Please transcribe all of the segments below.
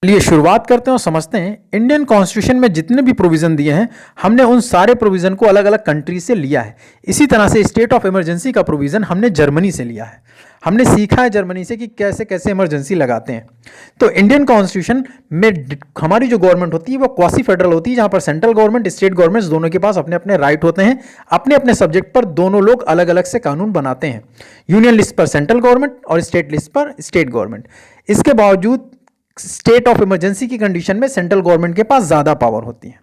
चलिए शुरुआत करते हैं और समझते हैं इंडियन कॉन्स्टिट्यूशन में जितने भी प्रोविजन दिए हैं हमने उन सारे प्रोविजन को अलग अलग कंट्री से लिया है। इसी तरह से स्टेट ऑफ इमरजेंसी का प्रोविजन हमने जर्मनी से लिया है। हमने सीखा है जर्मनी से कि कैसे कैसे इमरजेंसी लगाते हैं। तो इंडियन कॉन्स्टिट्यूशन में हमारी जो गवर्नमेंट होती है वो क्वासी फेडरल होती है, जहां पर सेंट्रल गवर्नमेंट स्टेट गवर्नमेंट्स दोनों के पास अपने अपने राइट होते हैं। अपने अपने सब्जेक्ट पर दोनों लोग अलग अलग से कानून बनाते हैं। यूनियन लिस्ट पर सेंट्रल गवर्नमेंट और स्टेट लिस्ट पर स्टेट गवर्नमेंट। इसके बावजूद स्टेट ऑफ इमरजेंसी की कंडीशन में सेंट्रल गवर्नमेंट के पास ज्यादा पावर होती है।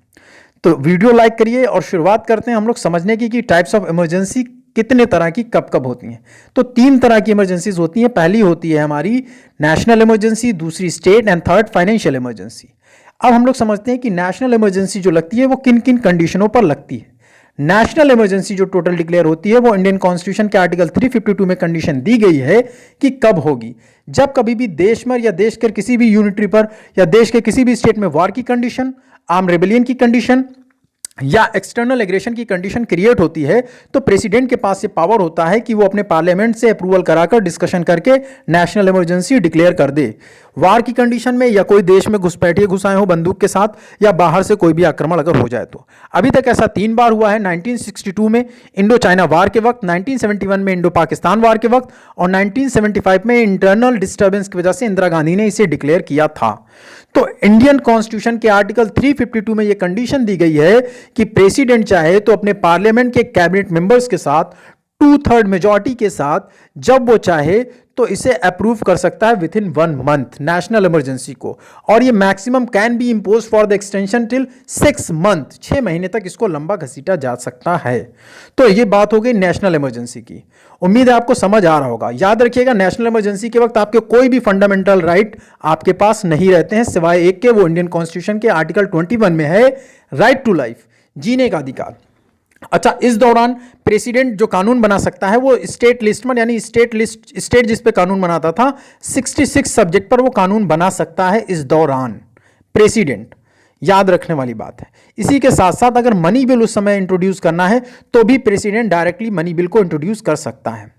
तो वीडियो लाइक करिए और शुरुआत करते हैं हम लोग समझने की कि टाइप्स ऑफ इमरजेंसी कितने तरह की कब कब होती हैं। तो 3 तरह की इमरजेंसीज होती हैं। पहली होती है हमारी नेशनल इमरजेंसी, दूसरी state and third financial emergency. अब हम लोग समझते हैं कि नेशनल इमरजेंसी जो लगती है वो किन किन कंडीशनों पर लगती है। नेशनल इमरजेंसी जो टोटल डिक्लेयर होती है वो इंडियन कॉन्स्टिट्यूशन के आर्टिकल 352 में कंडीशन दी गई है कि कब होगी। जब कभी भी देश में या देश के किसी भी यूनिटरी पर या देश के किसी भी स्टेट में वॉर की कंडीशन, आर्म रेबेलियन की कंडीशन या एक्सटर्नल एग्रेशन की कंडीशन क्रिएट होती है तो प्रेसिडेंट के पास से पावर होता है कि वो अपने पार्लियामेंट से अप्रूवल कराकर डिस्कशन करके नेशनल इमरजेंसी डिक्लेयर कर दे। वार की कंडीशन में या कोई देश में घुसपैठिए घुस आए हो बंदूक के साथ या बाहर से कोई भी आक्रमण अगर हो जाए तो। अभी तक ऐसा 3 बार हुआ है, 1962 में इंडो चाइना वार के वक्त, 1971 में इंडो पाकिस्तान वार के वक्त और 1975 में इंटरनल डिस्टर्बेंस की वजह से इंदिरा गांधी ने इसे डिक्लेयर किया था। तो इंडियन कॉन्स्टिट्यूशन के आर्टिकल 352 में यह कंडीशन दी गई है कि प्रेसिडेंट चाहे तो अपने पार्लियामेंट के कैबिनेट मेंबर्स के साथ 2/3 मेजॉरिटी के साथ जब वो चाहे तो इसे अप्रूव कर सकता है with in 1 month national emergency को। और ये maximum can be impose for the extension till 6 month, 6 महीने तक इसको लंबा घसीटा जा सकता है। तो ये बात हो गई नेशनल इमरजेंसी की। उम्मीद है आपको समझ आ रहा होगा। याद रखिएगा नेशनल इमरजेंसी के वक्त आपके कोई भी फंडामेंटल राइट आपके पास नहीं रहते हैं सिवाय एक के, वो इंडियन कॉन्स्टिट्यूशन के आर्टिकल 21 में है, राइट टू लाइफ, जीने का अधिकार। अच्छा, इस दौरान प्रेसिडेंट जो कानून बना सकता है वो स्टेट लिस्ट में, यानी स्टेट जिस पे कानून बनाता था 66 सब्जेक्ट पर वो कानून बना सकता है इस दौरान प्रेसिडेंट। याद रखने वाली बात है। इसी के साथ साथ अगर मनी बिल उस समय इंट्रोड्यूस करना है तो भी प्रेसिडेंट डायरेक्टली मनी बिल को इंट्रोड्यूस कर सकता है।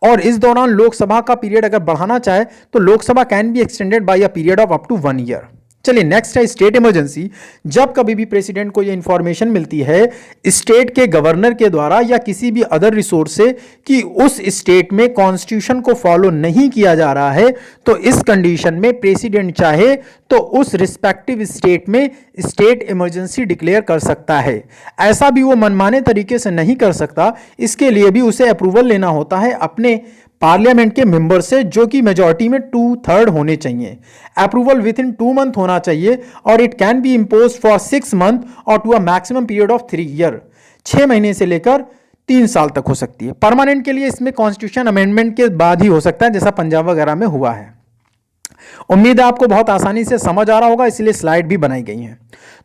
और इस दौरान लोकसभा का पीरियड अगर बढ़ाना चाहे तो Lok Sabha can be extended by a period of up to 1 year. चलिए नेक्स्ट है स्टेट इमरजेंसी। जब कभी भी प्रेसिडेंट को यह इंफॉर्मेशन मिलती है स्टेट के गवर्नर के द्वारा या किसी भी अदर रिसोर्स से कि उस स्टेट में कॉन्स्टिट्यूशन को फॉलो नहीं किया जा रहा है, तो इस कंडीशन में प्रेसिडेंट चाहे तो उस रिस्पेक्टिव स्टेट में स्टेट इमरजेंसी डिक्लेयर कर सकता है। ऐसा भी वो मनमाने तरीके से नहीं कर सकता, इसके लिए भी उसे अप्रूवल लेना होता है अपने पार्लियामेंट के मेंबर से, जो कि मेजॉरिटी में 2/3 होने चाहिए। अप्रूवल विद इन 2 मंथ होना चाहिए और it can be impose for 6 month और to a maximum period of 3 year. 6 महीने से लेकर 3 साल तक हो सकती है। परमानेंट के लिए इसमें कॉन्स्टिट्यूशन अमेंडमेंट के बाद ही हो सकता है, जैसा पंजाब वगैरह में हुआ है। उम्मीद है आपको बहुत आसानी से समझ आ रहा होगा, इसलिए स्लाइड भी बनाई गई है।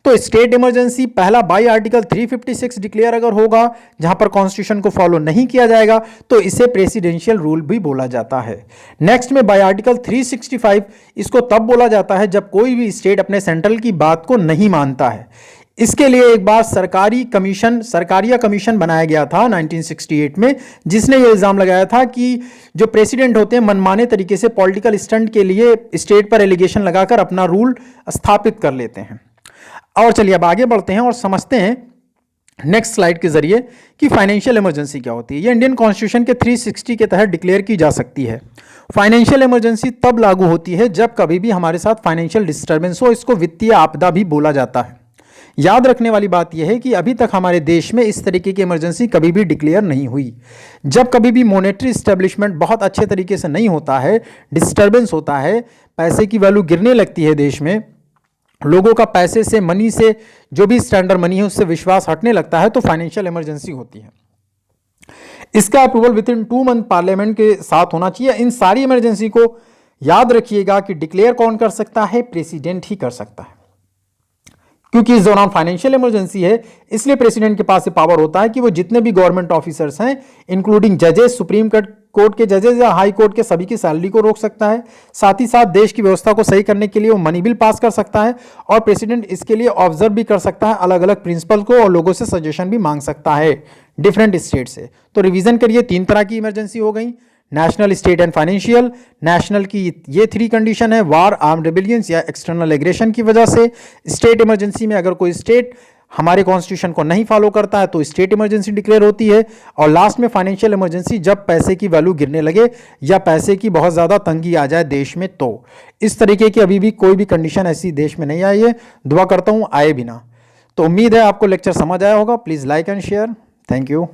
तो स्टेट इमरजेंसी पहला बाई आर्टिकल 356 डिक्लेयर अगर होगा, जहां पर कॉन्स्टिट्यूशन को फॉलो नहीं किया जाएगा, तो इसे प्रेसिडेंशियल रूल भी बोला जाता है। नेक्स्ट में बाई आर्टिकल 365, इसको तब बोला जाता है जब कोई भी स्टेट अपने सेंट्रल की बात को नहीं मानता है। इसके लिए एक बार सरकारिया कमीशन बनाया गया था 1968 में, जिसने ये इल्ज़ाम लगाया था कि जो प्रेसिडेंट होते हैं मनमाने तरीके से पॉलिटिकल स्टंट के लिए स्टेट पर एलिगेशन लगाकर अपना रूल स्थापित कर लेते हैं। और चलिए अब आगे बढ़ते हैं और समझते हैं नेक्स्ट स्लाइड के जरिए कि फाइनेंशियल इमरजेंसी क्या होती है। ये इंडियन कॉन्स्टिट्यूशन के 360 के तहत डिक्लेयर की जा सकती है। फाइनेंशियल इमरजेंसी तब लागू होती है जब कभी भी हमारे साथ फाइनेंशियल डिस्टर्बेंस हो। इसको वित्तीय आपदा भी बोला जाता है। याद रखने वाली बात यह है कि अभी तक हमारे देश में इस तरीके की इमरजेंसी कभी भी डिक्लेयर नहीं हुई। जब कभी भी मॉनेटरी एस्टेब्लिशमेंट बहुत अच्छे तरीके से नहीं होता है, डिस्टर्बेंस होता है, पैसे की वैल्यू गिरने लगती है देश में, लोगों का पैसे से, मनी से, जो भी स्टैंडर्ड मनी है उससे विश्वास हटने लगता है, तो फाइनेंशियल इमरजेंसी होती है। इसका approval with in 2 month parliament के साथ होना चाहिए। इन सारी इमरजेंसी को याद रखिएगा कि डिक्लेयर कौन कर सकता है? प्रेसिडेंट ही कर सकता है। क्योंकि इस दौरान फाइनेंशियल इमरजेंसी है, इसलिए प्रेसिडेंट के पास ये पावर होता है कि वो जितने भी गवर्नमेंट ऑफिसर्स हैं, इंक्लूडिंग जजेस, सुप्रीम कोर्ट के जजेस या हाई कोर्ट के, सभी की सैलरी को रोक सकता है। साथ ही साथ देश की व्यवस्था को सही करने के लिए वो मनी बिल पास कर सकता है और प्रेसिडेंट इसके लिए ऑब्जर्व भी कर सकता है अलग अलग प्रिंसिपल को, और लोगों से सजेशन भी मांग सकता है डिफरेंट स्टेट से। तो रिवीजन करिए, 3 तरह की इमरजेंसी हो गई। National, state and financial. National की ये 3 कंडीशन है, वार, आर्म्ड रेबिलियंस या एक्सटर्नल एग्रेशन की वजह से। स्टेट इमरजेंसी में अगर कोई स्टेट हमारे कॉन्स्टिट्यूशन को नहीं फॉलो करता है तो स्टेट इमरजेंसी डिक्लेयर होती है। और लास्ट में फाइनेंशियल इमरजेंसी, जब पैसे की वैल्यू गिरने लगे या पैसे की बहुत ज़्यादा तंगी आ जाए देश में। तो इस तरीके की अभी भी कोई भी कंडीशन ऐसी देश में नहीं आई है, दुआ करता हूँ आए भी ना। तो उम्मीद है आपको लेक्चर समझ आया होगा। Please like and share. Thank you.